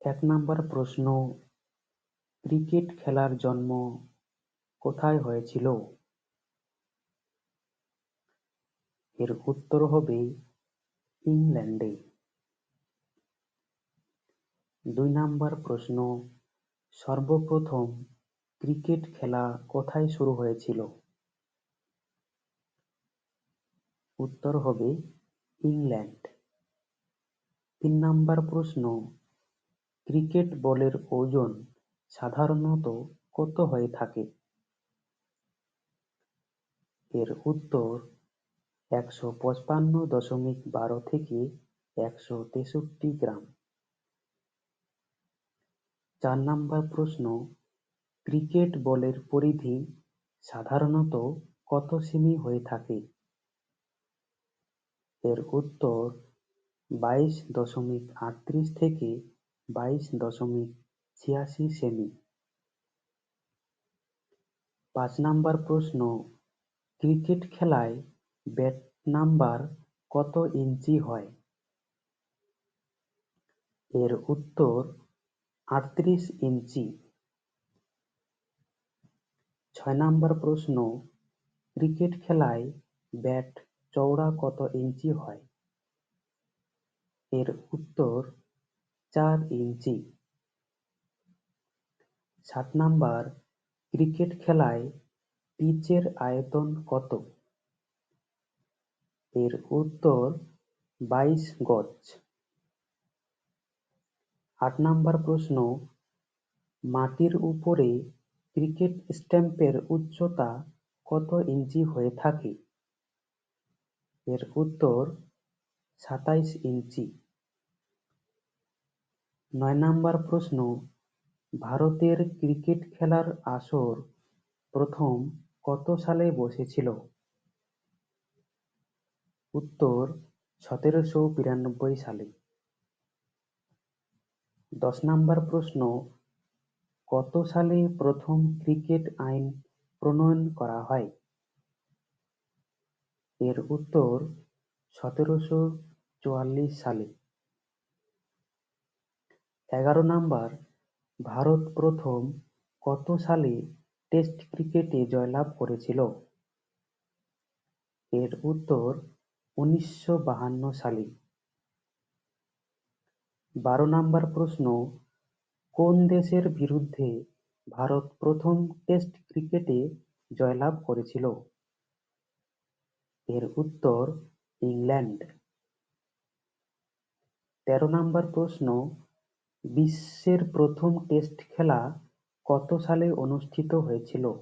এক নাম্বার প্রশ্ন, ক্রিকেট খেলার জন্ম কোথায় হয়েছিল? এর উত্তর হবে ইংল্যান্ডে। ২ নাম্বার প্রশ্ন, সর্বপ্রথম ক্রিকেট খেলা কোথায় শুরু হয়েছিল? উত্তর হবে ইংল্যান্ড। ৩ নাম্বার প্রশ্ন, ক্রিকেট বলের ওজন সাধারণত কত হয়ে থাকে? এর উত্তর ১৫৫.১২ থেকে ১৬৩ গ্রাম। ৪ নাম্বার প্রশ্ন, ক্রিকেট বলের পরিধি সাধারণত কত সেমি হয়ে থাকে? এর উত্তর ২২.৩৮ থেকে ২২.৮৬ সেমি। ৫ নাম্বার প্রশ্ন, ক্রিকেট খেলায় ব্যাট নাম্বার কত ইঞ্চি হয়? এর উত্তর ৩৮ ইঞ্চি। ৬ নাম্বার প্রশ্ন, ক্রিকেট খেলায় ব্যাট চওড়া কত ইঞ্চি হয়? এর উত্তর ৪ ইঞ্চি। ৭ নাম্বার, ক্রিকেট খেলায় পিচের আয়তন কত? এর উত্তর ২২ গজ। ৮ নাম্বার প্রশ্ন, মাটির উপরে ক্রিকেট স্ট্যাম্পের উচ্চতা কত ইঞ্চি হয়ে থাকে? এর উত্তর ২৭ ইঞ্চি। ৯ নাম্বার প্রশ্ন, ভারতের ক্রিকেট খেলার আসর প্রথম কত সালে বসেছিল? উত্তর ১৭৯২ সালে। ১০ নাম্বার প্রশ্ন, কত সালে প্রথম ক্রিকেট আইন প্রণয়ন করা হয়? এর উত্তর ১৭৪৪ সালে। ১১ নাম্বার, ভারত প্রথম কত সালে টেস্ট ক্রিকেটে জয়লাভ করেছিল? এর উত্তর ১৯৫২ সালে। ১২ নাম্বার প্রশ্ন, কোন দেশের বিরুদ্ধে ভারত প্রথম টেস্ট ক্রিকেটে জয়লাভ করেছিল? এর উত্তর ইংল্যান্ড। ১৩ নাম্বার প্রশ্ন, বিশ্বের প্রথম টেস্ট খেলা কত সালে অনুষ্ঠিত হয়েছিল?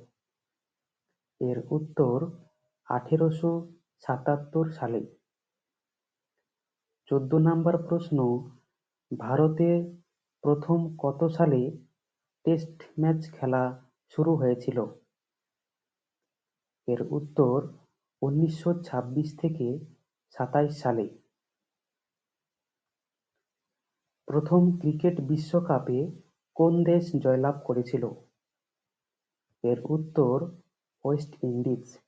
এর উত্তর ১৮৭৭ সালে। ১৪ নাম্বার প্রশ্ন, ভারতে প্রথম কত সালে টেস্ট ম্যাচ খেলা শুরু হয়েছিল? এর উত্তর ১৯২৬ থেকে ২৭ সালে। প্রথম ক্রিকেট বিশ্বকাপে কোন দেশ জয়লাভ করেছিল? এর উত্তর ওয়েস্ট ইন্ডিজ।